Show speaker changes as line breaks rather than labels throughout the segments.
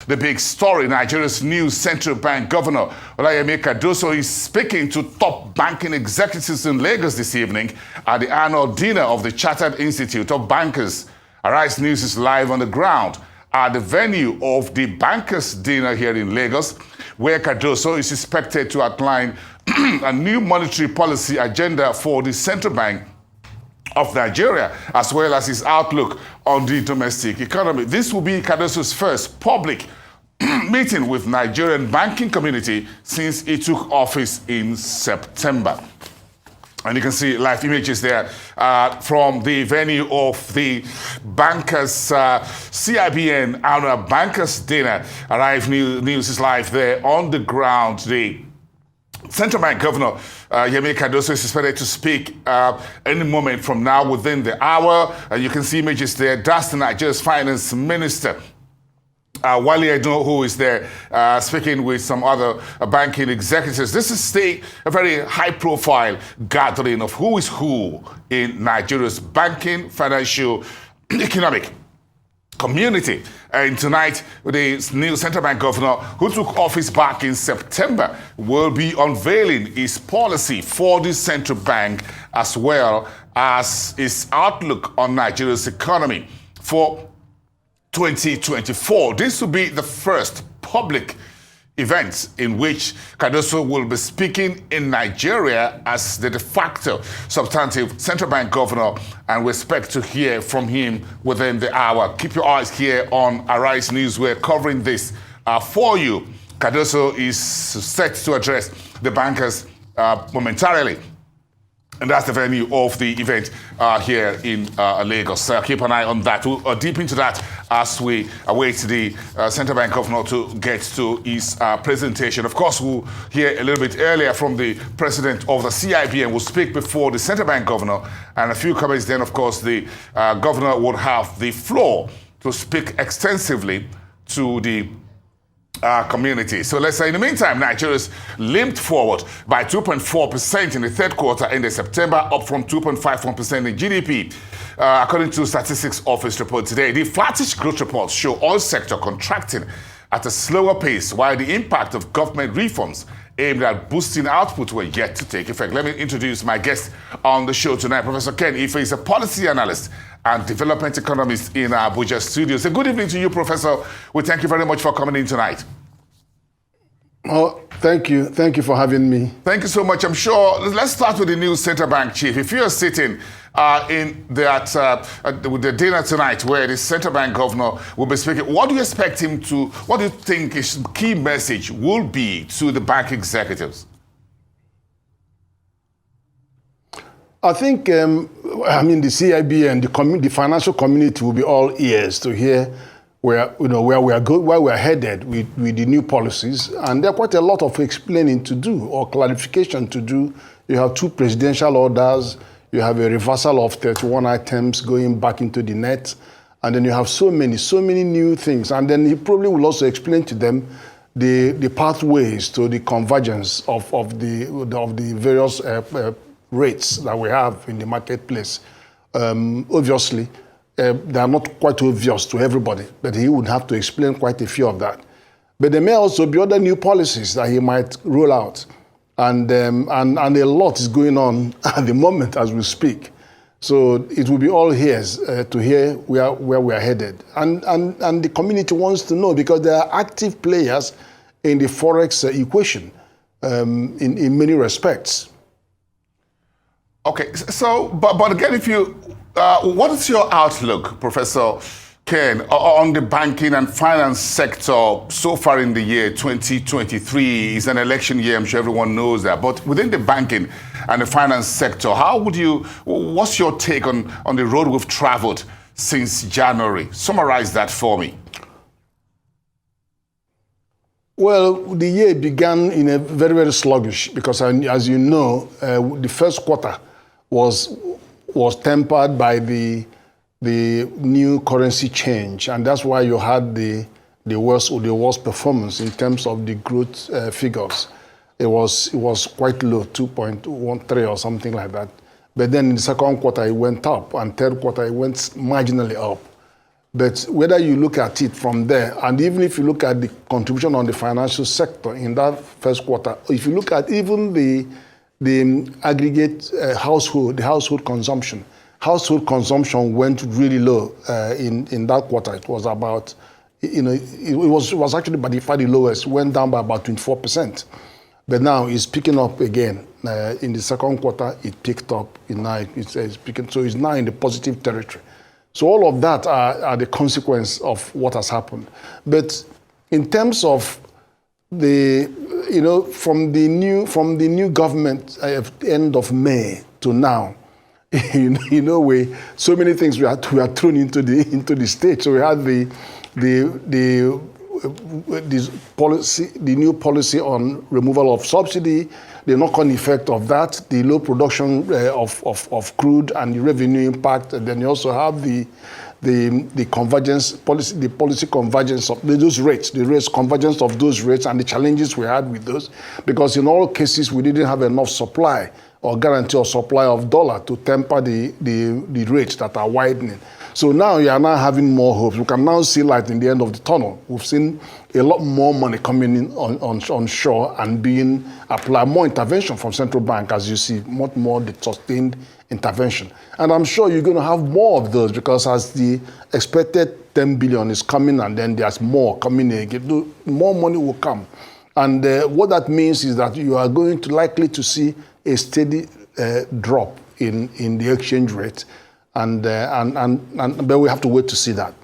the big story. Nigeria's new central bank governor, Cardoso, is speaking to top banking executives in Lagos this evening at the annual dinner of the Chartered Institute of Bankers. Arise News is live on the ground at the venue of the Bankers Dinner here in Lagos, where Cardoso is expected to outline a new monetary policy agenda for the central bank of Nigeria, as well as his outlook on the domestic economy. This will be Cardoso's first public meeting with Nigerian banking community since he took office in September. And you can see live images there from the venue of the Bankers CIBN annual Bankers Dinner. Arrive News is live there on the ground. The Central Bank Governor Cardoso is expected to speak any moment from now within the hour. You can see images there. That's the Nigeria's Finance Minister, Wale Edun, who is there speaking with some other banking executives. This is a very high-profile gathering of who is who in Nigeria's banking, financial, economic community. And tonight, the new central bank governor, who took office back in September, will be unveiling his policy for the central bank, as well as his outlook on Nigeria's economy for 2024. This will be the first public event in which Cardoso will be speaking in Nigeria as the de facto substantive central bank governor, and we expect to hear from him within the hour. Keep your eyes here on Arise News. We're covering this for you. Cardoso is set to address the bankers momentarily, and that's the venue of the event here in Lagos. Keep an eye on that. We'll deep into that as we await the central bank governor to get to his presentation. Of course, we'll hear a little bit earlier from the president of the CIBN. We'll speak before the central bank governor, and a few comments. Then, of course, the governor would have the floor to speak extensively to the community. So let's say, in the meantime, Nigeria's limped forward by 2.4% in the third quarter ended September, up from 2.51% in GDP. According to Statistics Office report today, the flattish growth reports show oil sector contracting at a slower pace, while the impact of government reforms aimed at boosting output were yet to take effect. Let me introduce my guest on the show tonight. Professor Ken Ife is a policy analyst and development economist in our Abuja studios. So good evening to you, Professor. We thank you very much for coming in tonight.
Oh, thank you. Thank you for having me.
Thank you so much. I'm sure. Let's start with the new central bank chief. If you're sitting in that with the dinner tonight, where the central bank governor will be speaking, what do you expect him to? What do you think his key message will be to the bank executives?
I think, the CIBN, the financial community will be all ears to hear where we are going, where we are headed with the new policies, and there are quite a lot of explaining to do or clarification to do. You have 2 presidential orders, you have a reversal of 31 items going back into the net, and then you have so many new things, and then he probably will also explain to them the pathways to the convergence of the various rates that we have in the marketplace. Obviously, they are not quite obvious to everybody, but he would have to explain quite a few of that. But there may also be other new policies that he might roll out, and a lot is going on at the moment as we speak. So it will be all ears to hear where we are headed, and the community wants to know, because there are active players in the forex equation in many respects.
Okay, so but again, if you what is your outlook, Professor Ken, on the banking and finance sector so far in the year 2023? Is an election year, I'm sure everyone knows that. But within the banking and the finance sector, what's your take on the road we've traveled since January? Summarize that for me.
Well, the year began in a very, very sluggish, because as you know, the first quarter was tempered by the new currency change, and that's why you had the worst performance in terms of the growth figures. It was quite low, 2.13 or something like that. But then in the second quarter it went up, and third quarter it went marginally up. But whether you look at it from there, and even if you look at the contribution on the financial sector in that first quarter, if you look at even the aggregate household consumption went really low in that quarter. It was about, it was actually by far the lowest, went down by about 24%. But now it's picking up again. In the second quarter, it picked up. It's picking, so it's now in the positive territory. So all of that are the consequence of what has happened. But in terms of the, from the new government end of May to now, so many things we are thrown into the state. So we had the new policy on removal of subsidy, the knock-on effect of that, the low production of crude and the revenue impact, and then you also have the convergence policy, the policy convergence of those rates, convergence of those rates, and the challenges we had with those, because in all cases we didn't have enough supply or guarantee of supply of dollar to temper the rates that are widening. So now you are now having more hopes. We can now see light in the end of the tunnel. We've seen a lot more money coming in on shore and being applied, more intervention from central bank, as you see, much more the sustained intervention. And I'm sure you're going to have more of those, because as the expected 10 billion is coming and then there's more coming in, more money will come. And what that means is that you are going to likely to see a steady drop in the exchange rate. But we have to wait to see that.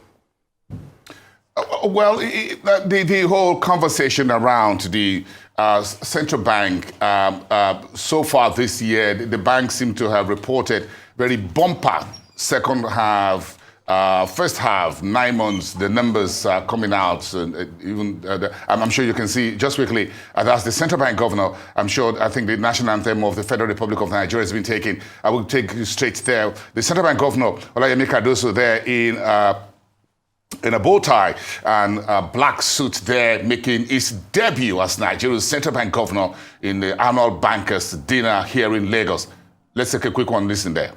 Well, the whole conversation around the central bank, so far this year, the banks seem to have reported very bumper second half, first half, 9 months, the numbers are coming out. I'm sure you can see, just quickly, that's the central bank governor. I think the national anthem of the Federal Republic of Nigeria has been taken. I will take you straight there. The central bank governor, Olayemi Cardoso, there in a bow tie and a black suit there, making his debut as Nigeria's central bank governor in the annual bankers dinner here in Lagos. Let's take a quick one, listen there.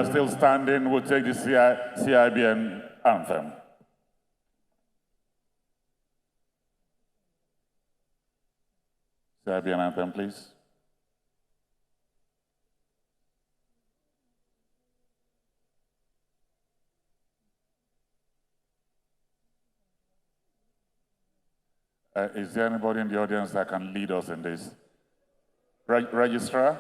Still standing, we'll take the CIBN anthem. CIBN anthem, please. Is there anybody in the audience that can lead us in this? Registrar?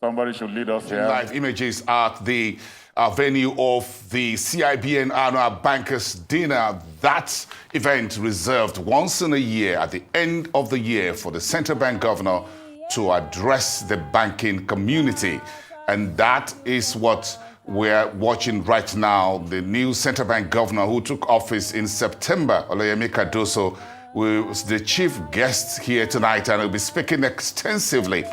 Somebody should lead us here.
Live images at the venue of the CIBN Annual Bankers Dinner. That event reserved once in a year at the end of the year for the central bank governor to address the banking community. And that is what we're watching right now. The new central bank governor who took office in September, Olayemi Cardoso, was the chief guest here tonight and will be speaking extensively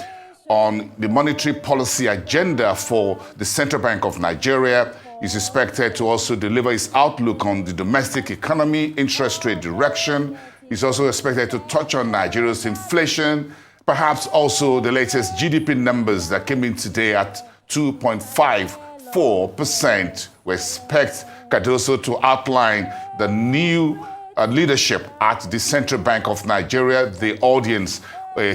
on the monetary policy agenda for the Central Bank of Nigeria. He's expected to also deliver his outlook on the domestic economy, interest rate direction. He's also expected to touch on Nigeria's inflation, perhaps also the latest GDP numbers that came in today at 2.54%. We expect Cardoso to outline the new leadership at the Central Bank of Nigeria. The audience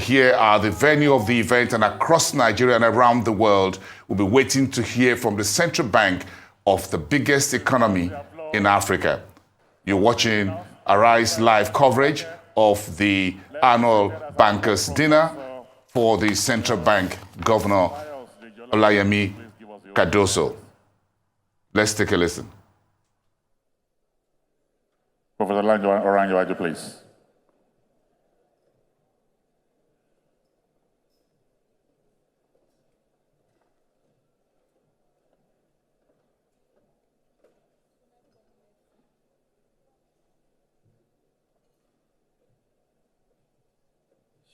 here are the venue of the event, and across Nigeria and around the world, we'll be waiting to hear from the central bank of the biggest economy in Africa. You're watching Arise live coverage of the annual bankers dinner for the central bank governor, Olayemi Cardoso. Let's take a listen.
Professor Oranjewaju, please.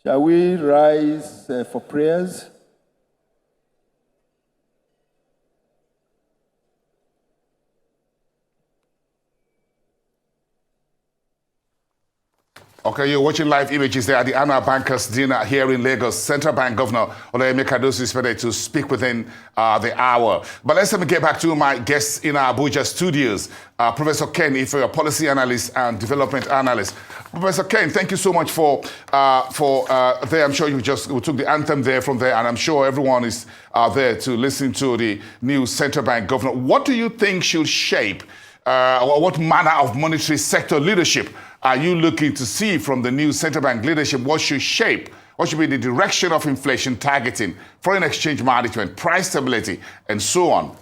Shall we rise for prayers?
Okay, you're watching live images there at the annual bankers dinner here in Lagos. Central Bank Governor Olayemi Cardoso is ready to speak within the hour. But let's get back to my guests in our Abuja studios. Professor Ken Ife, a policy analyst and development analyst. Professor Ken, thank you so much for there. I'm sure we took the anthem there from there, and I'm sure everyone is there to listen to the new Central Bank Governor. What do you think should shape, or what manner of monetary sector leadership are you looking to see from the new central bank leadership? What should shape, what should be the direction of inflation targeting, foreign exchange management, price stability, and so on?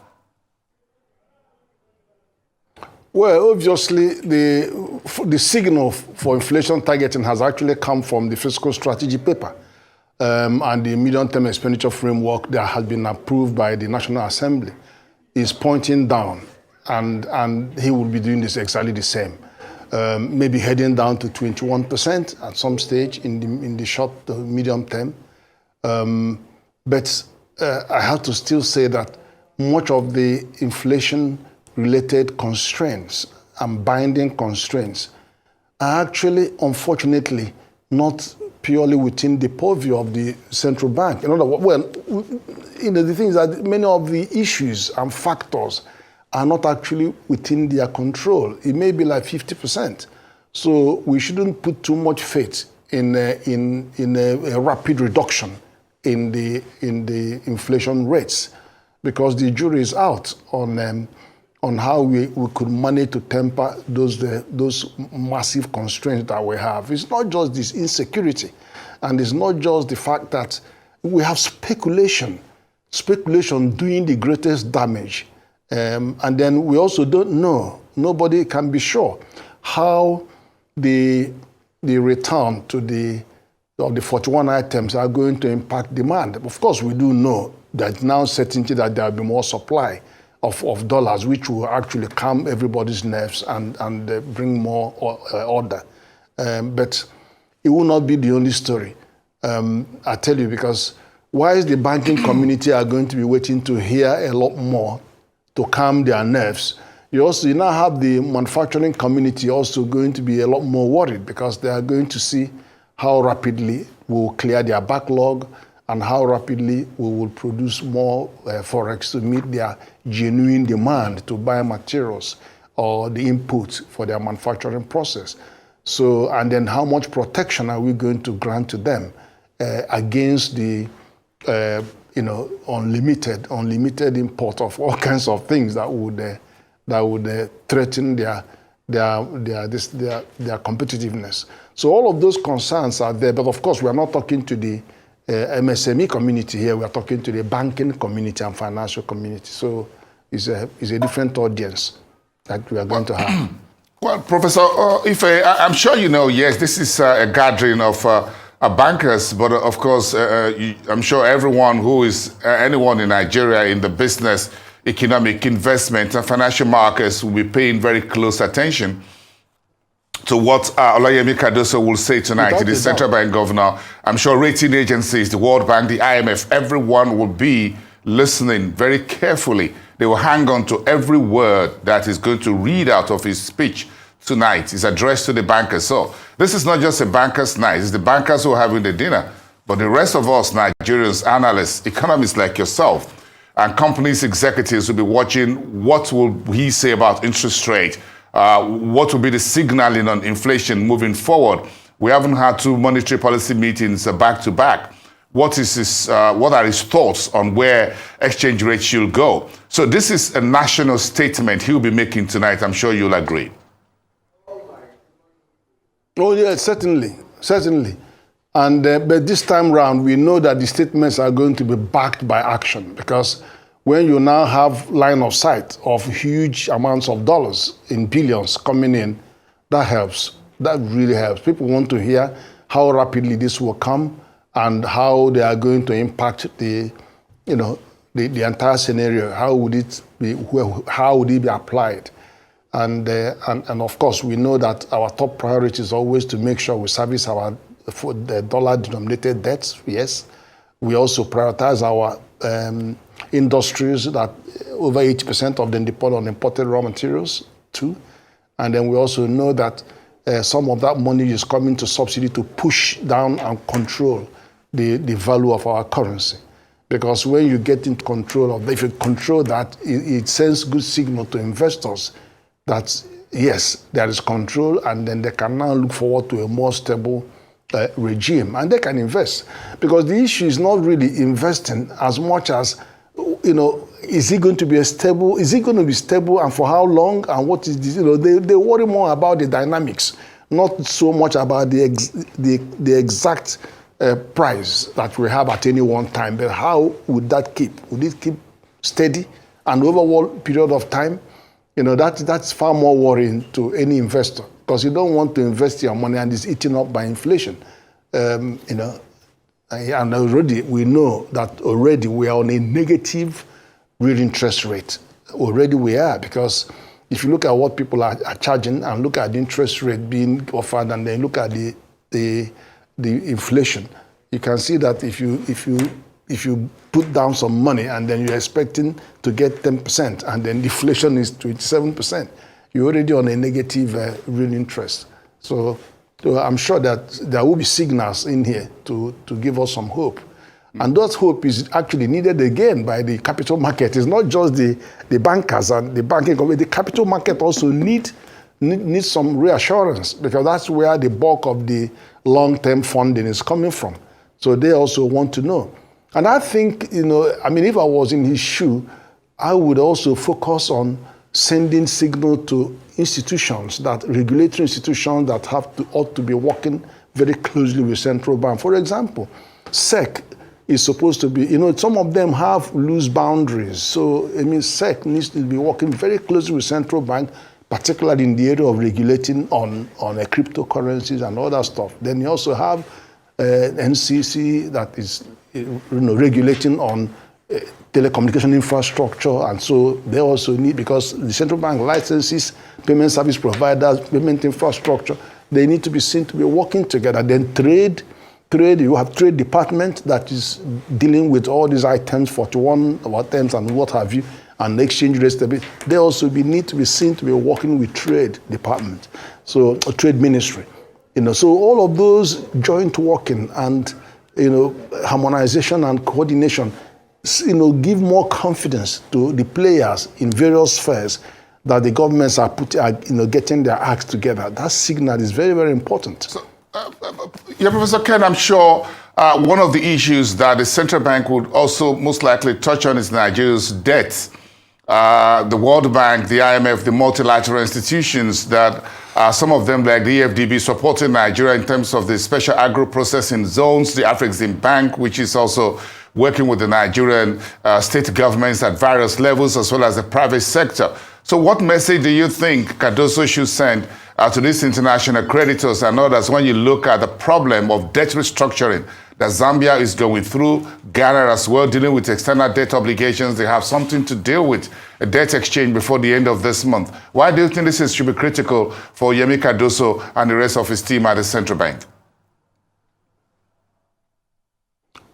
Well, obviously, the signal for inflation targeting has actually come from the fiscal strategy paper and the medium-term expenditure framework that has been approved by the National Assembly is pointing down, and he will be doing this exactly the same. Maybe heading down to 21% at some stage in the short to medium term. But I have to still say that much of the inflation-related constraints and binding constraints are actually, unfortunately, not purely within the purview of the central bank. In other words, well, the thing is that many of the issues and factors are not actually within their control. It may be like 50%. So we shouldn't put too much faith in a rapid reduction in the inflation rates, because the jury is out on how we could manage to temper those massive constraints that we have. It's not just this insecurity, and it's not just the fact that we have speculation doing the greatest damage. And then we also don't know, nobody can be sure, how the return to of the 41 items are going to impact demand. Of course, we do know that now certainty that there will be more supply of dollars, which will actually calm everybody's nerves and bring more order. But it will not be the only story. I tell you, because whilst the banking community are going to be waiting to hear a lot more to calm their nerves, you now have the manufacturing community also going to be a lot more worried, because they are going to see how rapidly we will clear their backlog and how rapidly we will produce more forex to meet their genuine demand to buy materials or the inputs for their manufacturing process. So, and then how much protection are we going to grant to them against the unlimited import of all kinds of things that would threaten their competitiveness. So all of those concerns are there, but of course we are not talking to the MSME community here. We are talking to the banking community and financial community. So it's a different audience that we are going to have.
Well, Professor Ife, I'm sure you know, yes, this is a gathering of bankers, but of course, I'm sure everyone who is anyone in Nigeria in the business, economic, investment, and financial markets will be paying very close attention to what Olayemi Cardoso will say tonight to the central bank governor. I'm sure rating agencies, the World Bank, the IMF, everyone will be listening very carefully. They will hang on to every word that is going to read out of his speech tonight. It's addressed to the bankers. So this is not just a bankers' night. It's the bankers who are having the dinner. But the rest of us, Nigerians, analysts, economists like yourself, and companies executives will be watching what will he say about interest rate, what will be the signaling on inflation moving forward. We haven't had two monetary policy meetings back to back. What are his thoughts on where exchange rates should go? So this is a national statement he'll be making tonight. I'm sure you'll agree.
Oh yes, certainly. And but this time round, we know that the statements are going to be backed by action, because when you now have line of sight of huge amounts of dollars in billions coming in, that helps. That really helps. People want to hear how rapidly this will come and how they are going to impact the entire scenario. How would it be applied? And of course, we know that our top priority is always to make sure we service the dollar-denominated debts. Yes, we also prioritize our industries that over 80% of them depend on imported raw materials too. And then we also know that some of that money is coming to subsidy to push down and control the value of our currency. Because when you get in control of, if you control that, it sends good signal to investors that yes, there is control, and then they can now look forward to a more stable regime, and they can invest. Because the issue is not really investing as much as, is it going to be stable? Is it going to be stable, and for how long? And what is this? They worry more about the dynamics, not so much about the exact price that we have at any one time. But how would that keep? Would it keep steady and over what period of time? That's far more worrying to any investor, because you don't want to invest your money and it's eaten up by inflation. And already we know that already we are on a negative real interest rate. Already we are, because if you look at what people are charging and look at the interest rate being offered and then look at the inflation, you can see that if you put down some money and then you're expecting to get 10% and then deflation is 27%, you're already on a negative real interest. So I'm sure that there will be signals in here to give us some hope. And that hope is actually needed again by the capital market. It's not just the bankers and the banking company. The capital market also needs some reassurance, because that's where the bulk of the long-term funding is coming from. So they also want to know. And I think, if I was in his shoe, I would also focus on sending signal to institutions, that regulatory institutions that ought to be working very closely with central bank. For example, SEC is supposed to be, some of them have loose boundaries. So, SEC needs to be working very closely with central bank, particularly in the area of regulating on cryptocurrencies and other stuff. Then you also have NCC that is regulating on telecommunication infrastructure, and so they also need, because the central bank licenses payment service providers, payment infrastructure, they need to be seen to be working together. Then trade, you have trade department that is dealing with all these items, 41 items and what have you, and exchange rates. They also need to be seen to be working with trade department, so a trade ministry. So all of those joint working and harmonization and coordination, give more confidence to the players in various spheres that the governments are getting their acts together. That signal is very, very important.
So, Professor Ken, I'm sure one of the issues that the central bank would also most likely touch on is Nigeria's debt. The World Bank, the IMF, the multilateral institutions that some of them, like the EFDB, supporting Nigeria in terms of the special agro-processing zones, the Afrexim Bank, which is also working with the Nigerian state governments at various levels, as well as the private sector. So what message do you think Cardoso should send to these international creditors and others when you look at the problem of debt restructuring that Zambia is going through, Ghana as well, dealing with external debt obligations? They have something to deal with, a debt exchange before the end of this month. Why do you think this should be critical for Yemi Cardoso and the rest of his team at the central bank?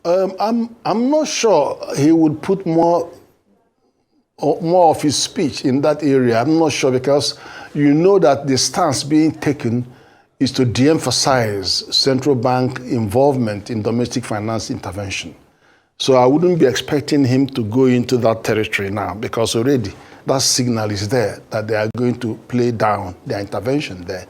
I'm not sure he would put more of his speech in that area. I'm not sure, because that the stance being taken is to de-emphasize central bank involvement in domestic finance intervention. So I wouldn't be expecting him to go into that territory now, because already that signal is there that they are going to play down their intervention there.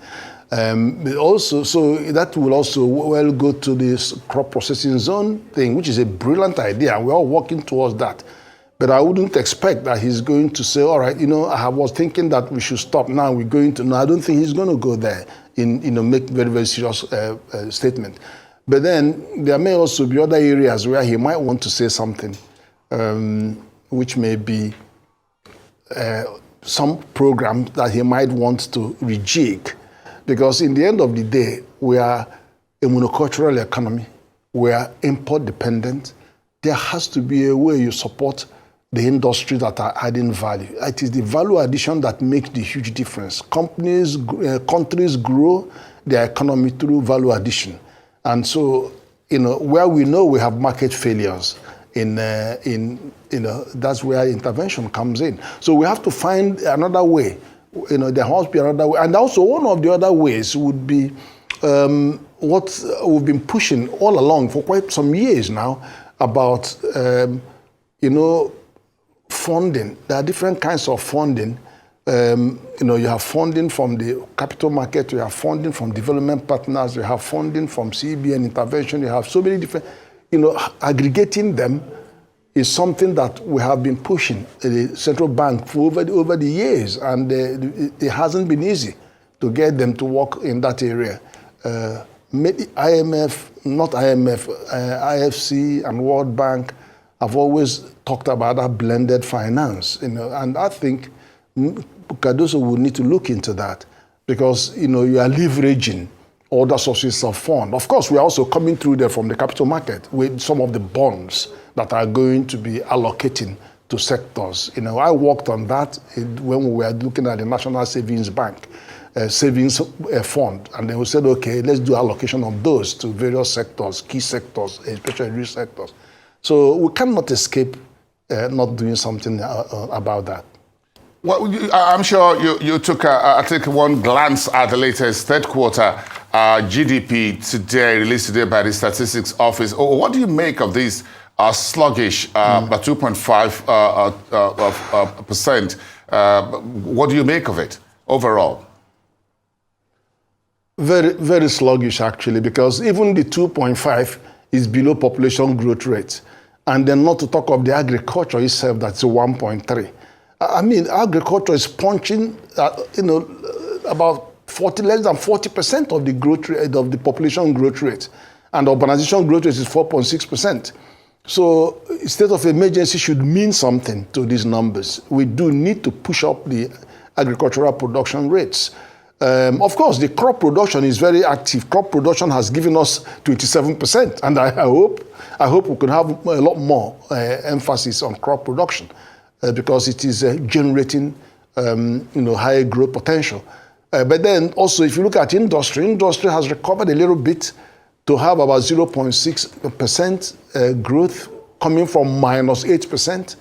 Also, so that will also well go to this crop processing zone thing, which is a brilliant idea. We're all working towards that. But I wouldn't expect that he's going to say, all right, I was thinking that we should stop now. We're going to. No, I don't think he's going to go there make very, very serious statement. But then there may also be other areas where he might want to say something. which may be some program that he might want to rejig. Because in the end of the day, we are a monocultural economy. We are import dependent. There has to be a way you support the industry that are adding value. It is the value addition that makes the huge difference. Countries grow their economy through value addition. And so, where we know we have market failures, that's where intervention comes in. So we have to find another way. There must be another way. And also one of the other ways would be what we've been pushing all along for quite some years now about, funding. There are different kinds of funding. You have funding from the capital market, you have funding from development partners, you have funding from CBN intervention, you have so many different, aggregating them is something that we have been pushing the central bank for over the years, and it hasn't been easy to get them to work in that area. IFC and World Bank have always talked about that blended finance, and I think Cardoso will need to look into that, because you are leveraging other sources of fund. Of course, we are also coming through there from the capital market with some of the bonds that are going to be allocating to sectors. I worked on that when we were looking at the National Savings Bank savings fund, and then we said, okay, let's do allocation of those to various sectors, key sectors, especially risk sectors. So we cannot escape not doing something about that.
Well, I'm sure you took one glance at the latest third quarter GDP today, released today by the Statistics Office. What do you make of this sluggish, 2.5%? What do you make of it overall?
Very, very sluggish, actually, because even the 2.5 is below population growth rate. And then not to talk of the agriculture itself, that's 1.3. I mean, agriculture is punching, about less than 40% of the growth rate of the population growth rate, and urbanization growth rate is 4.6%. So, state of emergency should mean something to these numbers. We do need to push up the agricultural production rates. Of course, the crop production is very active. Crop production has given us 27%, and I hope we could have a lot more emphasis on crop production. Because it is generating, higher growth potential. But then also, if you look at industry has recovered a little bit to have about 0.6% growth, coming from -8%.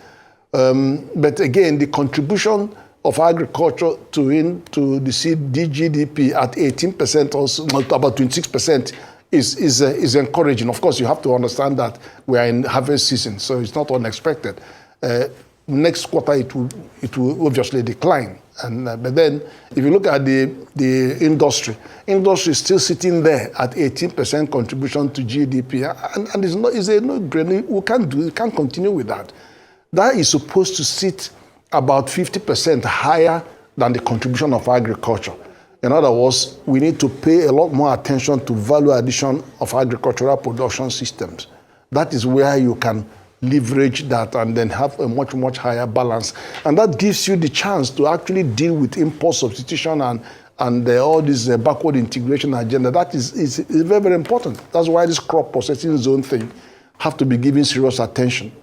But again, the contribution of agriculture to the GDP at 18%, also about 26%, is encouraging. Of course, you have to understand that we are in harvest season, so it's not unexpected. Next quarter, it will obviously decline. But then, if you look at the industry is still sitting there at 18% contribution to GDP, and it's a no-brainer. We can't continue with that. That is supposed to sit about 50% higher than the contribution of agriculture. In other words, we need to pay a lot more attention to value addition of agricultural production systems. That is where you can leverage that and then have a much, much higher balance. And that gives you the chance to actually deal with import substitution and all this backward integration agenda. That is very, very important. That's why this crop processing zone thing have to be given serious attention.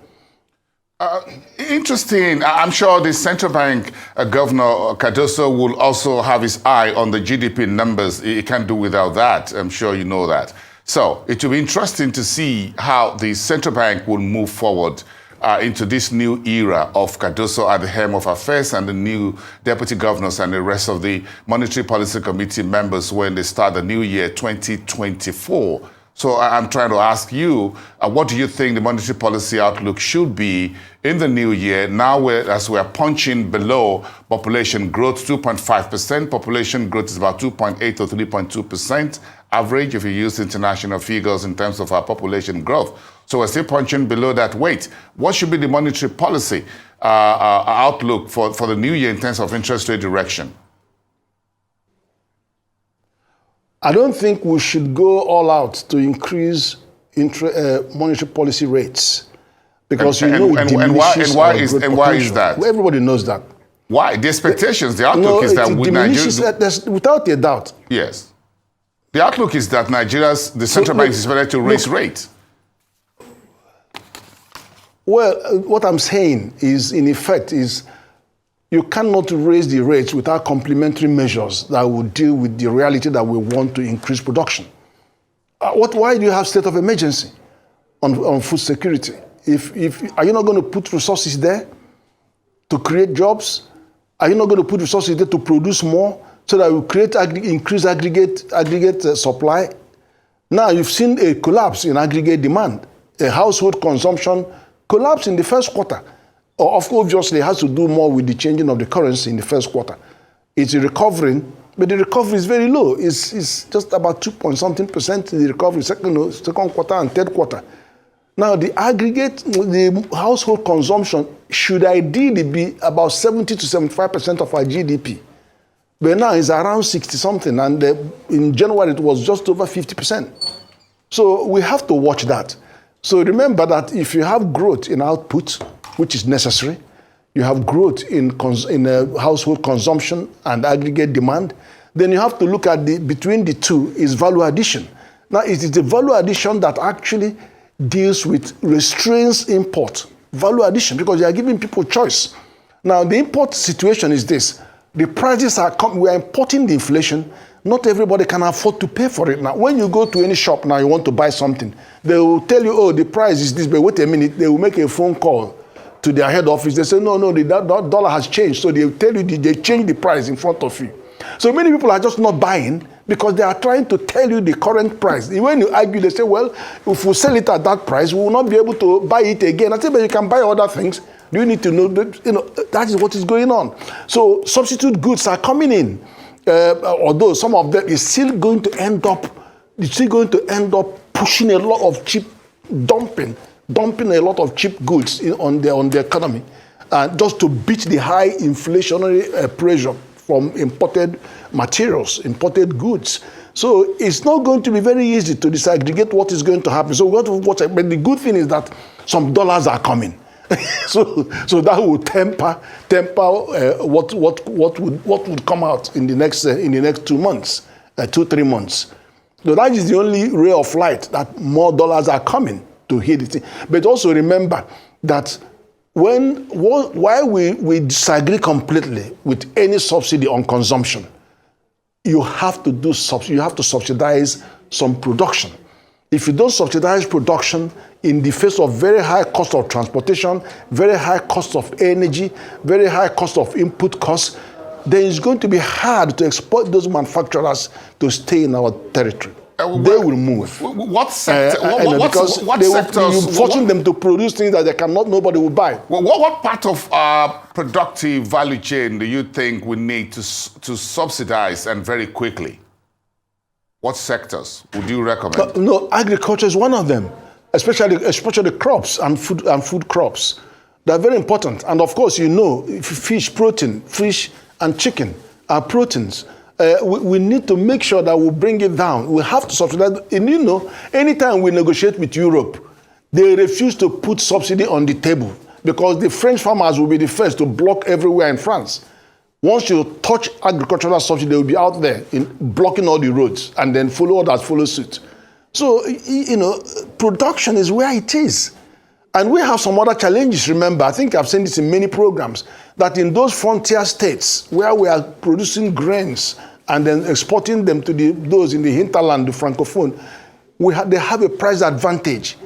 Interesting. I'm sure the central bank governor, Cardoso, will also have his eye on the GDP numbers. He can't do without that. I'm sure you know that. So it will be interesting to see how the central bank will move forward into this new era of Cardoso at the helm of affairs and the new deputy governors and the rest of the Monetary Policy Committee members when they start the new year 2024. So I'm trying to ask you, what do you think the monetary policy outlook should be in the new year, now as we're punching below population growth, 2.5%. Population growth is about 2.8 to 3.2% average if you use international figures in terms of our population growth. So we're still punching below that weight. What should be the monetary policy outlook for the new year in terms of interest rate direction?
I don't think we should go all out to increase monetary policy rates, Because
and why is that?
Well, everybody knows that.
Why? The expectations, the outlook is that with Nigeria...
Without a doubt.
Yes. The outlook is that the central bank is ready to raise rates.
Well, what I'm saying is, in effect, is you cannot raise the rates without complementary measures that will deal with the reality that we want to increase production. Why do you have state of emergency on food security? Are you not going to put resources there to create jobs? Are you not going to put resources there to produce more so that we create increase aggregate supply? Now you've seen a collapse in aggregate demand, a household consumption collapse in the first quarter. Of course, obviously, it has to do more with the changing of the currency in the first quarter. It's recovering, but the recovery is very low. It's just about 2.something% in the recovery, second quarter and third quarter. Now, the household consumption should ideally be about 70 to 75% of our GDP. But now it's around 60-something, and in January it was just over 50%. So we have to watch that. So remember that if you have growth in output, which is necessary, you have growth in household consumption and aggregate demand, then you have to look at between the two is value addition. Now, it is the value addition that actually deals with restrains import. Value addition, because you are giving people choice. Now, the import situation is this. The prices are coming, we are importing the inflation. Not everybody can afford to pay for it. Now, when you go to any shop now, you want to buy something, they will tell you, oh, the price is this, but wait a minute, they will make a phone call to their head office. They say, no, the dollar has changed. So they will tell you, they change the price in front of you. So many people are just not buying because they are trying to tell you the current price. When you argue, they say, well, if we sell it at that price, we will not be able to buy it again. I say, but you can buy other things. Do you need to know that, that is what is going on. So substitute goods are coming in. Although some of them is still going to end up pushing a lot of cheap dumping a lot of cheap goods on the economy, just to beat the high inflationary pressure from imported materials, imported goods. So it's not going to be very easy to disaggregate what is going to happen. So we have to watch. But the good thing is that some dollars are coming. so that will temper what would come out in the next 2 months, 2-3 months. So that is the only ray of light that more dollars are coming to hit it. But also remember that while we disagree completely with any subsidy on consumption, you have to subsidize some production. If you don't subsidize production in the face of very high cost of transportation, very high cost of energy, very high cost of input costs, then it's going to be hard to exploit those manufacturers to stay in our territory. They will move.
What sector?
Because you forcing them to produce things that nobody will buy.
What part of our productive value chain do you think we need to subsidize and very quickly? What sectors would you recommend?
No, agriculture is one of them, especially crops and food crops. They're very important. And of course, fish and chicken are proteins. We need to make sure that we bring it down. We have to subsidize. And anytime we negotiate with Europe, they refuse to put subsidy on the table because the French farmers will be the first to block everywhere in France. Once you touch agricultural subsidy, they will be out there blocking all the roads, and then others follow suit. So, production is where it is. And we have some other challenges, remember. I think I've seen this in many programs, that in those frontier states where we are producing grains and then exporting them to those in the hinterland, the Francophone, they have a price advantage.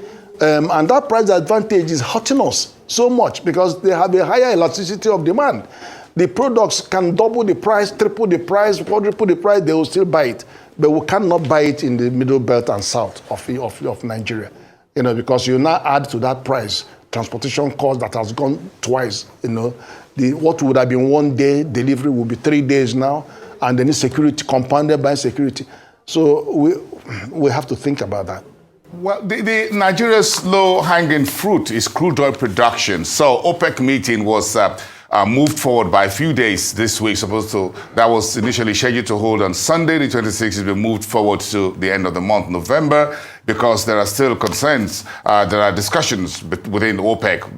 And that price advantage is hurting us so much because they have a higher elasticity of demand. The products can double the price, triple the price, quadruple the price, they will still buy it. But we cannot buy it in the middle belt and south of Nigeria. Because you now add to that price transportation cost that has gone twice. What would have been 1 day delivery will be 3 days now, and then security compounded by security. So we have to think about that.
Well, the Nigeria's low-hanging fruit is crude oil production. So OPEC meeting was moved forward by a few days this week. That was initially scheduled to hold on Sunday, the 26th, has been moved forward to the end of the month, November, because there are still concerns. There are discussions within OPEC,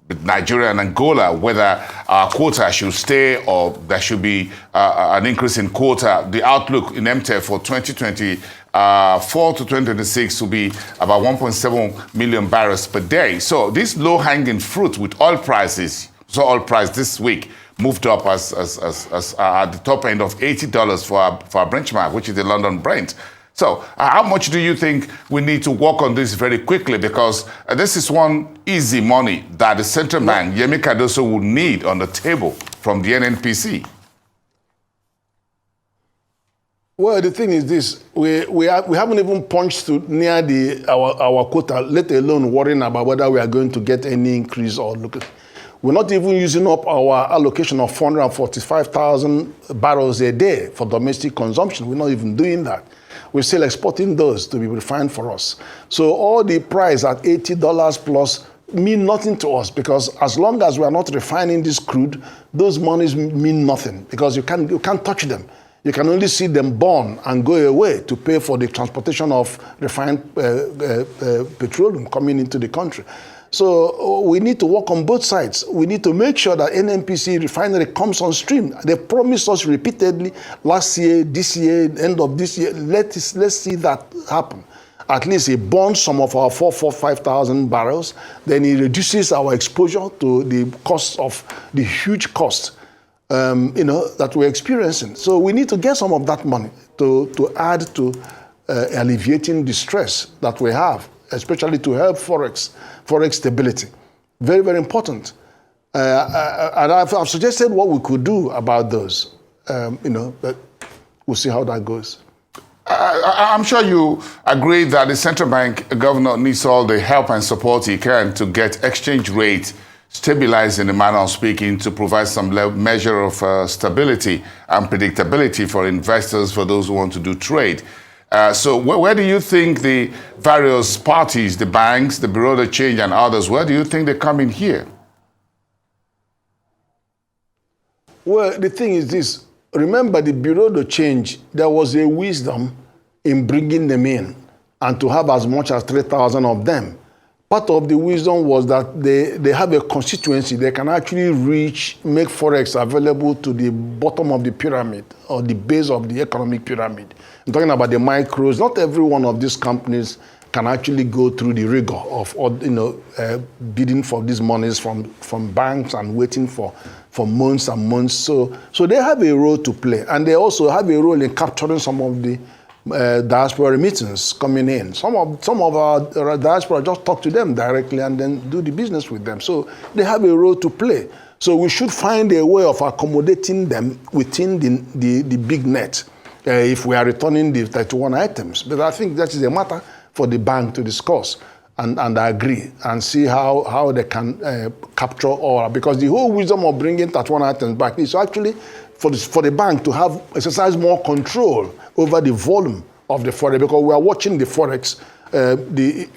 with Nigeria and Angola, whether our quota should stay or there should be an increase in quota. The outlook in MTF for 2024 to 2026 will be about 1.7 million barrels per day. So this low-hanging fruit with oil prices, so oil price this week moved up as at the top end of $80 for our benchmark, which is the London Brent. So how much do you think we need to work on this very quickly? Because this is one easy money that the central bank, Yemi Cardoso, would need on the table from the NNPC.
Well, the thing is this: we haven't even punched to near our quota, let alone worrying about whether we are going to get any increase or look. We're not even using up our allocation of 445,000 barrels a day for domestic consumption. We're not even doing that. We're still exporting those to be refined for us. So all the price at $80 plus mean nothing to us, because as long as we are not refining this crude, those monies mean nothing, because you can't touch them. You can only see them burn and go away to pay for the transportation of refined petroleum coming into the country. So we need to work on both sides. We need to make sure that NNPC refinery comes on stream. They promised us repeatedly last year, this year, end of this year. Let's see that happen. At least it burns some of our 5,000 barrels. Then it reduces our exposure to the cost of the huge cost that we're experiencing. So we need to get some of that money to add to alleviating the stress that we have, especially to help forex stability. Very, very important. And I've suggested what we could do about those. But we'll see how that goes.
I'm sure you agree that the central bank governor needs all the help and support he can to get exchange rate stabilized, in the manner of speaking, to provide some measure of stability and predictability for investors, for those who want to do trade. So where do you think the various parties, the banks, the Bureau de Change and others, where do you think they come in here?
Well, the thing is this. Remember, the Bureau de Change, there was a wisdom in bringing them in and to have as much as 3,000 of them. Part of the wisdom was that they have a constituency. They can actually make forex available to the bottom of the pyramid or the base of the economic pyramid. I'm talking about the micros. Not every one of these companies can actually go through the rigor of bidding for these monies from banks and waiting for months and months. So they have a role to play, and they also have a role in capturing some of the diaspora remittance coming in. Some of our diaspora just talk to them directly and then do the business with them. So they have a role to play. So we should find a way of accommodating them within the big net if we are returning the 31 items. But I think that is a matter for the bank to discuss and agree and see how they can capture all. Because the whole wisdom of bringing 31 items back is actually for the bank to exercise more control over the volume of the forex, because we are watching the forex, the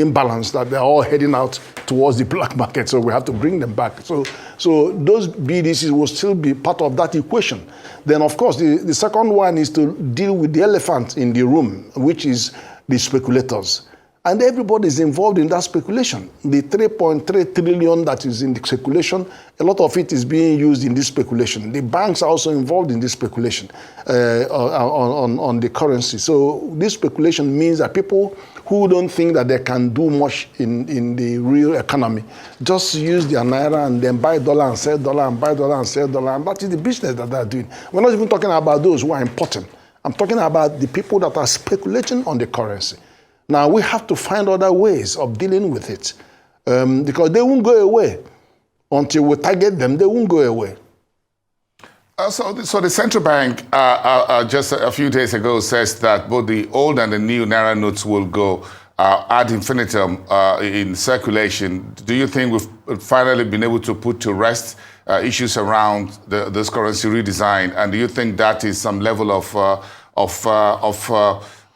imbalance that they're all heading out towards the black market. So we have to bring them back. So those BDCs will still be part of that equation. Then, of course, the second one is to deal with the elephant in the room, which is the speculators. And everybody is involved in that speculation. The 3.3 trillion that is in the speculation, a lot of it is being used in this speculation. The banks are also involved in this speculation on the currency. So this speculation means that people who don't think that they can do much in the real economy just use their naira and then buy dollar and sell dollar and buy dollar and sell dollar. And that is the business that they're doing. We're not even talking about those who are important. I'm talking about the people that are speculating on the currency. Now, we have to find other ways of dealing with it because they won't go away. Until we target them, they won't go away.
So the central bank just a few days ago says that both the old and the new Naira notes will go ad infinitum in circulation. Do you think we've finally been able to put to rest issues around this currency redesign? And do you think that is some level of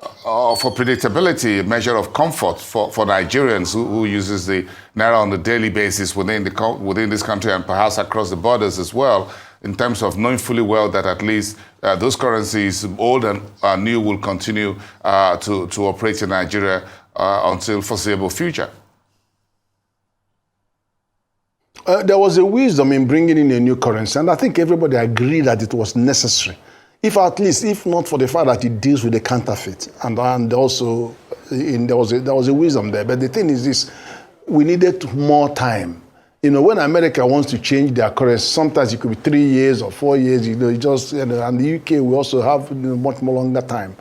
for predictability, a measure of comfort for Nigerians who uses the naira on a daily basis within this country and perhaps across the borders as well, in terms of knowing fully well that at least those currencies, old and new, will continue to operate in Nigeria until foreseeable future?
There was a wisdom in bringing in a new currency, and I think everybody agreed that it was necessary. If not for the fact that it deals with the counterfeit, and also there was a wisdom there. But the thing is this: we needed more time. When America wants to change their currency, sometimes it could be 3 years or 4 years. And the UK we also have much more longer time.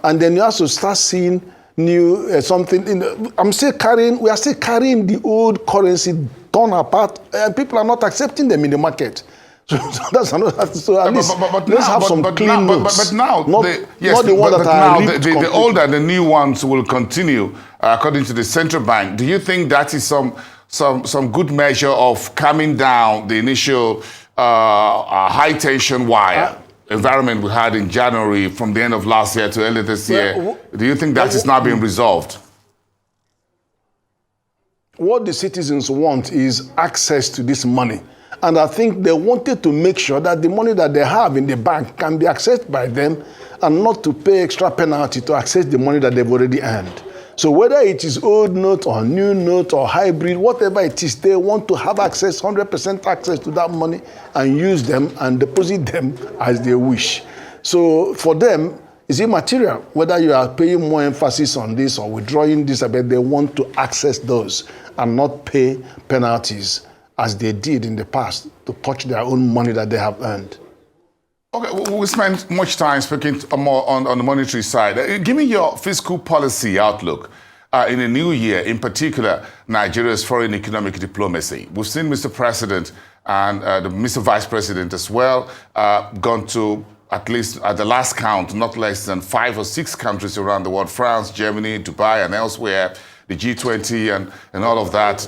And then you also start seeing new something. We are still carrying the old currency torn apart, and people are not accepting them in the market. So that's another. So at least let's have some clean notes.
But now, the old and the new ones will continue, according to the central bank. Do you think that is some good measure of calming down the initial high tension wire environment we had in January from the end of last year to early this year? Do you think that is now being resolved?
What the citizens want is access to this money. And I think they wanted to make sure that the money that they have in the bank can be accessed by them and not to pay extra penalty to access the money that they've already earned. So whether it is old note or new note or hybrid, whatever it is, they want to have access, 100% access to that money and use them and deposit them as they wish. So for them, it's immaterial whether you are paying more emphasis on this or withdrawing this, but they want to access those and not pay penalties as they did in the past to touch their own money that they have earned.
Okay, we spent much time speaking more on the monetary side. Give me your fiscal policy outlook in the new year, in particular, Nigeria's foreign economic diplomacy. We've seen Mr. President and Mr. Vice President as well gone to, at least at the last count, not less than 5 or 6 countries around the world: France, Germany, Dubai, and elsewhere. The G20 and all of that,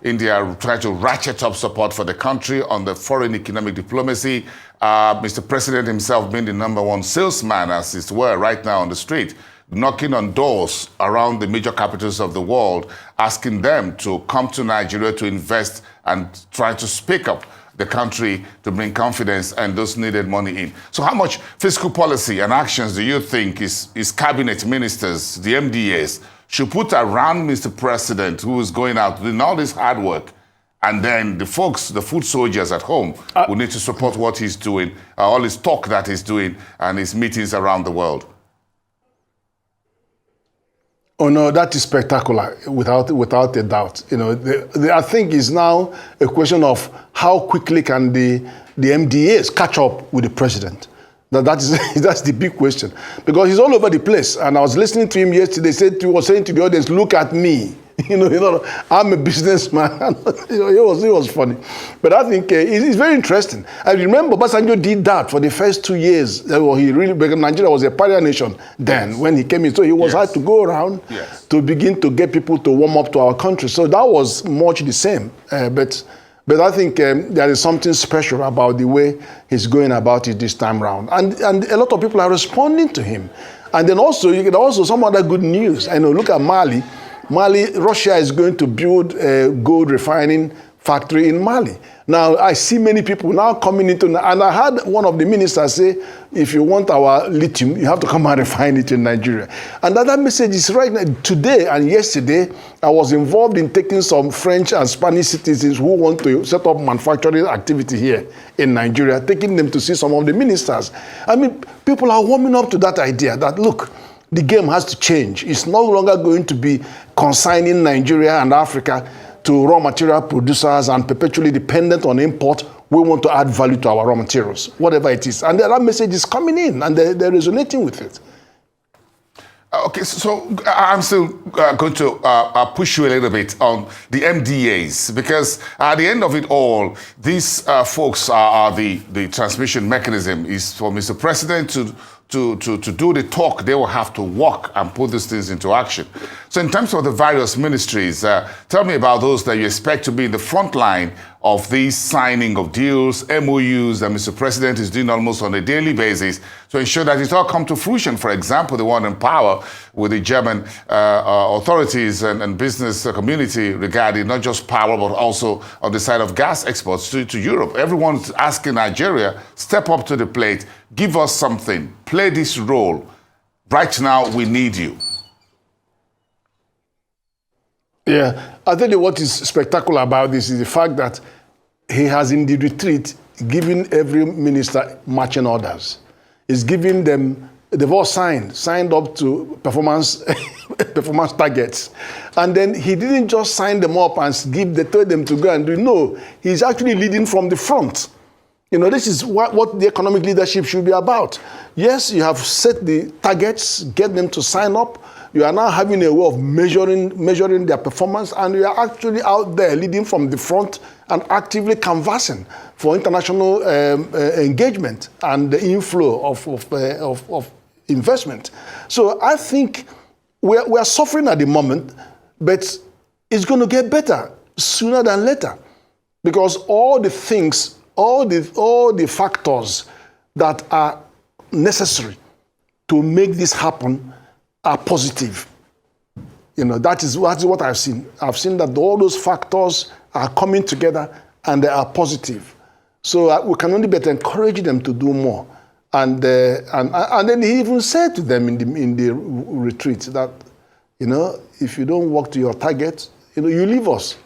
India trying to ratchet up support for the country on the foreign economic diplomacy. Mr. President himself being the #1 salesman, as it were, right now on the street, knocking on doors around the major capitals of the world, asking them to come to Nigeria to invest and try to speak up the country to bring confidence and those needed money in. So how much fiscal policy and actions do you think is cabinet ministers, the MDAs, should put around Mr. President, who is going out doing all this hard work, and then the folks, the foot soldiers at home, will need to support what he's doing, all his talk that he's doing, and his meetings around the world?
Oh no, that is spectacular, without a doubt. I think it's now a question of how quickly can the MDAs catch up with the president. That's the big question, because he's all over the place. And I was listening to him yesterday. He was saying to the audience, "Look at me, I'm a businessman." It was funny, but I think it's very interesting. I remember Obasanjo did that for the first 2 years. Because Nigeria was a pioneer nation then when he came in, so he was had to go around to begin to get people to warm up to our country. So that was much the same, But I think there is something special about the way he's going about it this time around. And a lot of people are responding to him. And then also some other good news. Look at Mali. Russia is going to build a gold refining factory in Mali. Now, I see many people now coming into, and I heard one of the ministers say, if you want our lithium, you have to come and refine it in Nigeria. And that message is right now. Today and yesterday, I was involved in taking some French and Spanish citizens who want to set up manufacturing activity here in Nigeria, taking them to see some of the ministers. I mean, people are warming up to that idea that, look, the game has to change. It's no longer going to be consigning Nigeria and Africa to raw material producers and perpetually dependent on import. We want to add value to our raw materials, whatever it is. And that message is coming in, and they're resonating with it.
Okay, so I'm still going to push you a little bit on the MDAs, because at the end of it all, these folks are the transmission mechanism is for Mr. President to do the talk. They will have to walk and put these things into action. So in terms of the various ministries, tell me about those that you expect to be in the front line of these signing of deals, MOUs that Mr. President is doing almost on a daily basis to ensure that it all come to fruition. For example, the one in power with the German authorities and business community regarding not just power, but also on the side of gas exports to Europe. Everyone's asking Nigeria, step up to the plate, give us something, play this role. Right now, we need you.
Yeah, I tell you what is spectacular about this is the fact that he has in the retreat given every minister marching orders. He's giving them, they've all signed up to performance targets. And then he didn't just sign them up and told them to go and do. No, he's actually leading from the front. You know, this is what the economic leadership should be about. Yes, you have set the targets, get them to sign up. You are now having a way of measuring their performance, and you are actually out there leading from the front and actively canvassing for international engagement and the inflow of investment. So I think we are suffering at the moment, but it's going to get better sooner than later, because all the things, all the factors that are necessary to make this happen are positive. You know, that's what I've seen. I've seen that all those factors are coming together and they are positive. So we can only better encourage them to do more. And then he even said to them in the retreat that, you know, if you don't work to your target, you know, you leave us.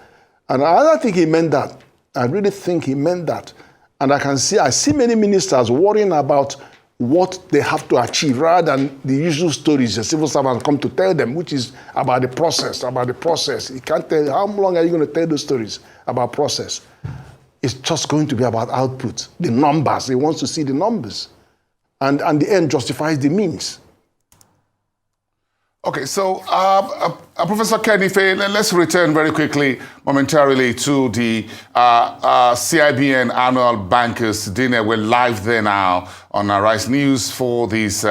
And I think he meant that. I really think he meant that. And I see many ministers worrying about what they have to achieve rather than the usual stories the civil servants come to tell them, which is about the process. You can't tell, how long are you going to tell those stories about process? It's just going to be about output, the numbers. He wants to see the numbers. And the end justifies the means.
Okay, so Professor Kenny Faye, let's return very quickly, momentarily, to the CIBN annual bankers dinner. We're live there now on Arise News for this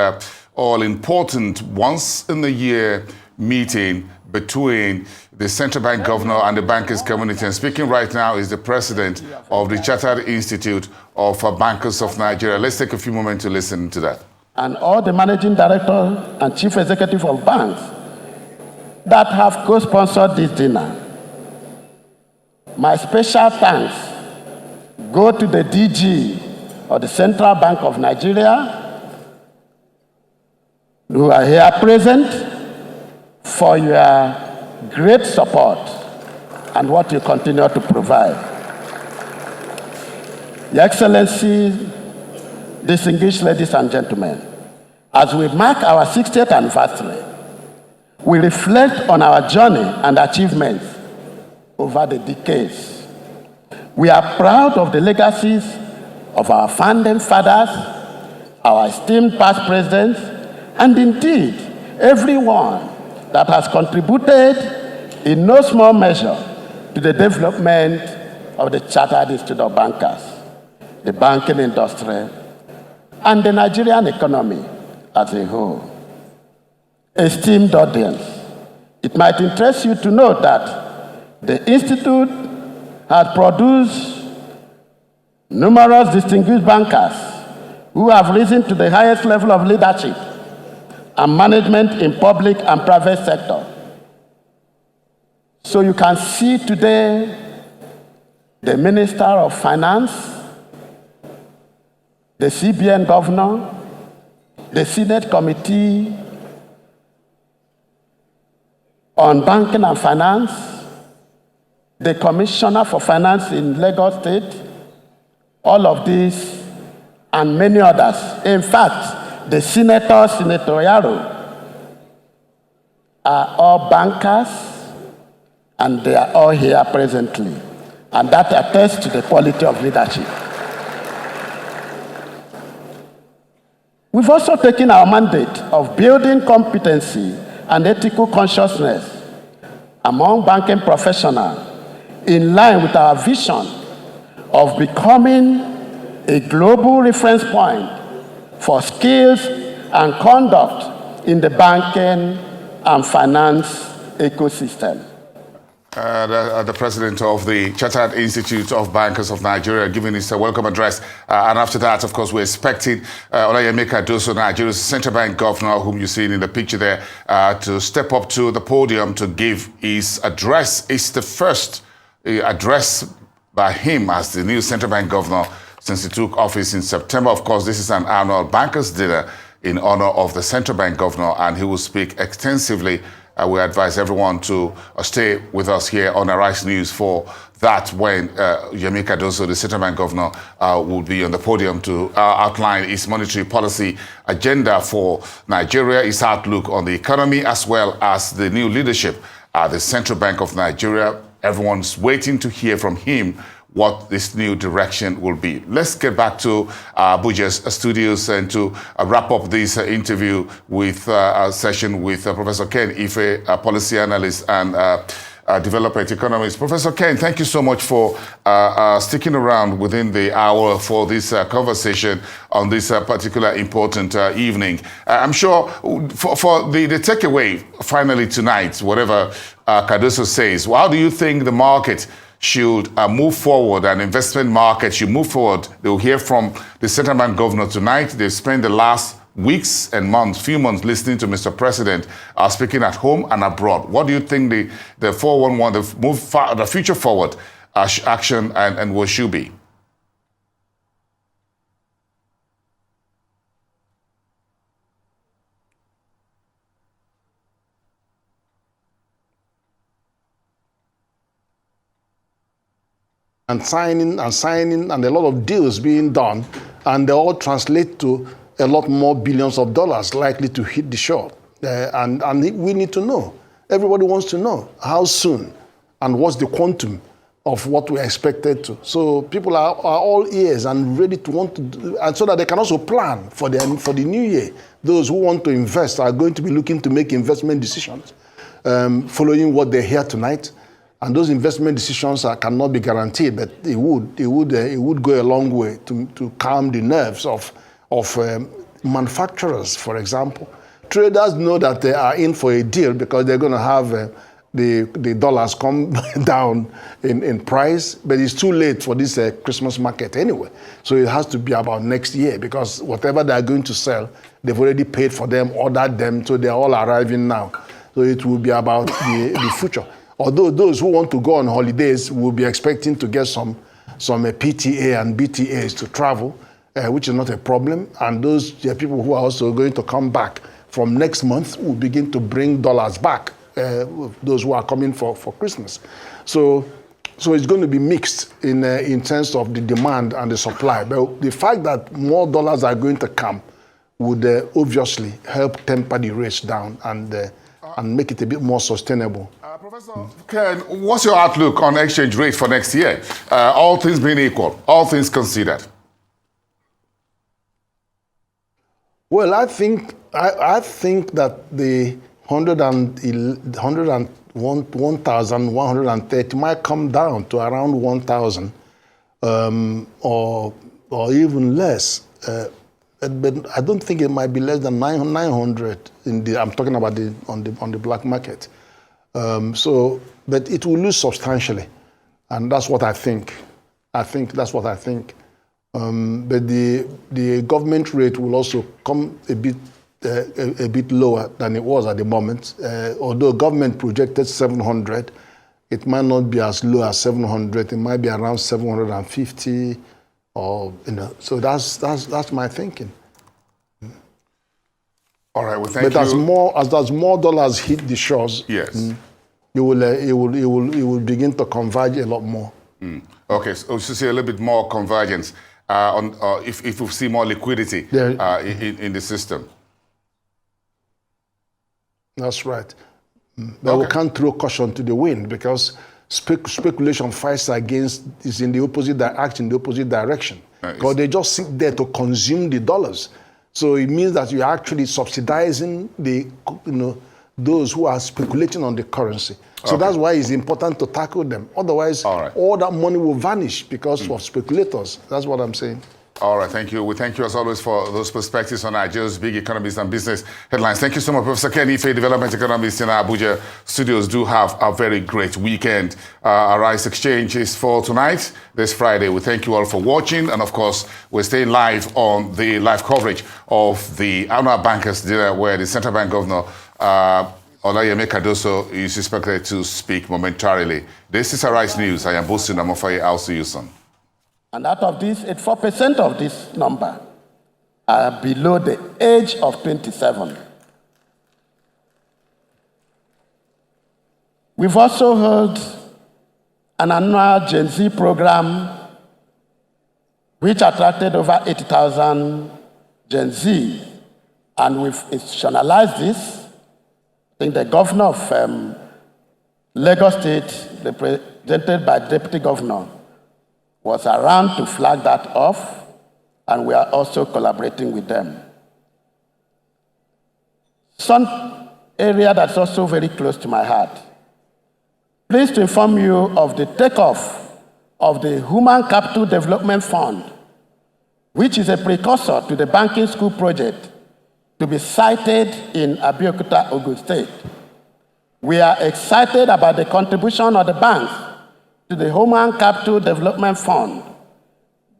all-important once-in-a-year meeting between the central bank governor and the bankers community. And speaking right now is the president of the Chartered Institute of Bankers of Nigeria. Let's take a few moments to listen to that.
And all the managing director and chief executive of banks that have co-sponsored this dinner. My special thanks go to the DG of the Central Bank of Nigeria, who are here present, for your great support and what you continue to provide. Your Excellency, distinguished ladies and gentlemen, as we mark our 60th anniversary, we reflect on our journey and achievements over the decades. We are proud of the legacies of our founding fathers, our esteemed past presidents, and indeed everyone that has contributed in no small measure to the development of the Chartered Institute of Bankers, the banking industry, and the Nigerian economy as a whole. Esteemed audience, it might interest you to know that the Institute has produced numerous distinguished bankers who have risen to the highest level of leadership and management in public and private sector. So you can see today the Minister of Finance, the CBN governor, the Senate Committee on Banking and Finance, the Commissioner for Finance in Lagos State, all of these and many others. In fact, the Senator, Senator Yaro, are all bankers, and they are all here presently. And that attests to the quality of leadership. We've also taken our mandate of building competency and ethical consciousness among banking professionals in line with our vision of becoming a global reference point for skills and conduct in the banking and finance ecosystem.
The president of the Chartered Institute of Bankers of Nigeria giving his welcome address. And after that, of course, we're expecting Olayemi Cardoso, Nigeria's central bank governor, whom you see in the picture there, to step up to the podium to give his address. It's the first address by him as the new central bank governor since he took office in September. Of course, this is an annual bankers' dinner in honor of the central bank governor, and he will speak extensively. We advise everyone to stay with us here on Arise News for that when Yemi Cardoso, the central bank governor, will be on the podium to outline his monetary policy agenda for Nigeria, his outlook on the economy, as well as the new leadership at the Central Bank of Nigeria. Everyone's waiting to hear from him what this new direction will be. Let's get back to Abuja's studios and to wrap up this interview with a session with Professor Ken Ife, a policy analyst and development economist. Professor Ken, thank you so much for sticking around within the hour for this conversation on this particular important evening. I'm sure for the takeaway finally tonight, whatever Cardoso says, how do you think the market should move forward, and investment market should move forward? They'll hear from the central bank governor tonight. They've spent the last weeks and months, few months, listening to Mr. President speaking at home and abroad. What do you think the 411, the future forward action and what should be?
And signing and a lot of deals being done, and they all translate to a lot more billions of dollars likely to hit the shore. And we need to know. Everybody wants to know how soon and what's the quantum of what we're expected to. So people are all ears and ready to want to do, and so that they can also plan for the new year. Those who want to invest are going to be looking to make investment decisions following what they hear tonight. And those investment decisions cannot be guaranteed, but it would go a long way to calm the nerves of manufacturers, for example. Traders know that they are in for a deal because they're going to have the dollars come down in price, but it's too late for this Christmas market anyway. So it has to be about next year, because whatever they're going to sell, they've already paid for them, ordered them, so they're all arriving now. So it will be about the future. Although those who want to go on holidays will be expecting to get some PTA and BTAs to travel, which is not a problem. And those people who are also going to come back from next month will begin to bring dollars back, those who are coming for Christmas. So it's going to be mixed in terms of the demand and the supply. But the fact that more dollars are going to come would obviously help temper the rates down and make it a bit more sustainable.
Professor Ken, what's your outlook on exchange rate for next year? All things being equal, all things considered.
Well, I think that the 1,130 might come down to around 1,000 or even less. But I don't think it might be less than 900 I'm talking about on the black market. But it will lose substantially, and that's what I think. That's what I think. But the government rate will also come a bit lower than it was at the moment. Although government projected 700, it might not be as low as 700. It might be around 750, or So that's my thinking.
All right. Well, thank
you.
But
as more dollars hit the shores,
yes,
it will begin to converge a lot more.
Okay, so we should see a little bit more convergence if we see more liquidity in the system.
That's right. But we can't throw caution to the wind, because speculation fights against is in the opposite direction. Because they just sit there to consume the dollars. So it means that you're actually subsidizing those who are speculating on the currency. So that's why it's important to tackle them. Otherwise, all that money will vanish because of speculators. That's what I'm saying.
All right, thank you. We thank you as always for those perspectives on Nigeria's big economies and business headlines. Thank you so much, Professor Ken Ife, development economist in our Abuja studios. Do have a very great weekend. Our Rice Exchange is for tonight, this Friday. We thank you all for watching, and of course, we're staying live on the live coverage of the annual bankers dinner, where the central bank governor Olayemi Cardoso is expected to speak momentarily. This is Arise News. I am Bosun Amofaye. I'll see you soon.
And out of this, 84% of this number are below the age of 27. We've also held an annual Gen Z program which attracted over 80,000 Gen Z, and we've institutionalized this. I think the governor of Lagos State, represented by the deputy governor, was around to flag that off, and we are also collaborating with them. Some area that's also very close to my heart. Pleased to inform you of the takeoff of the Human Capital Development Fund, which is a precursor to the banking school project to be sited in Abeokuta, Ogun State. We are excited about the contribution of the banks to the Human Capital Development Fund.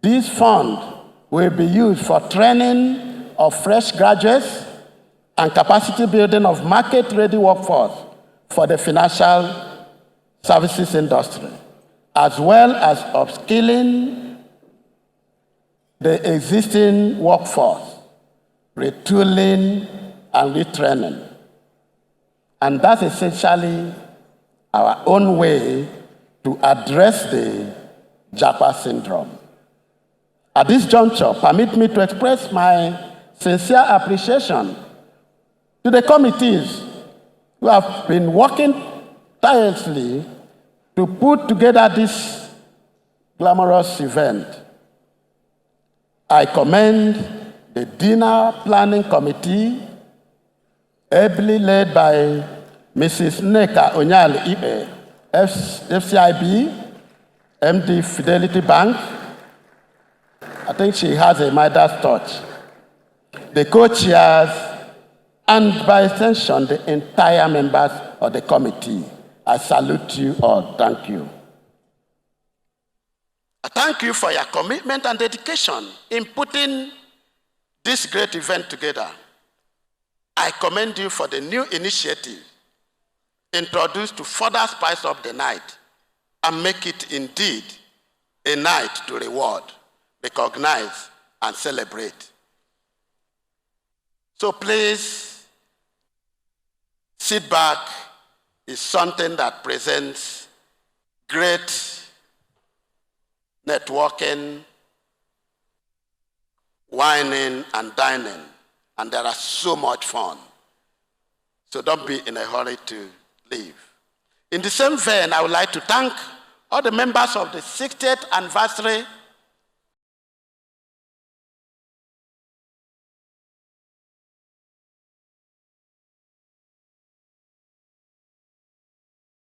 This fund will be used for training of fresh graduates and capacity building of market-ready workforce for the financial services industry, as well as upskilling the existing workforce, retooling and retraining. And that's essentially our own way to address the Japa syndrome. At this juncture, permit me to express my sincere appreciation to the committees who have been working tirelessly to put together this glamorous event. I commend the dinner planning committee, ably led by Mrs. Nneka Onyali-Ibe, FCIB, MD Fidelity Bank. I think she has a Midas touch. The co-chairs, and by extension, the entire members of the committee. I salute you all. Thank you. I thank you for your commitment and dedication in putting this great event together. I commend you for the new initiative introduced to further spice up the night and make it indeed a night to reward, recognize, and celebrate. So please, sit back. Is something that presents great networking, wining, and dining, and there are so much fun. So don't be in a hurry to leave. In the same vein, I would like to thank all the members of the 60th anniversary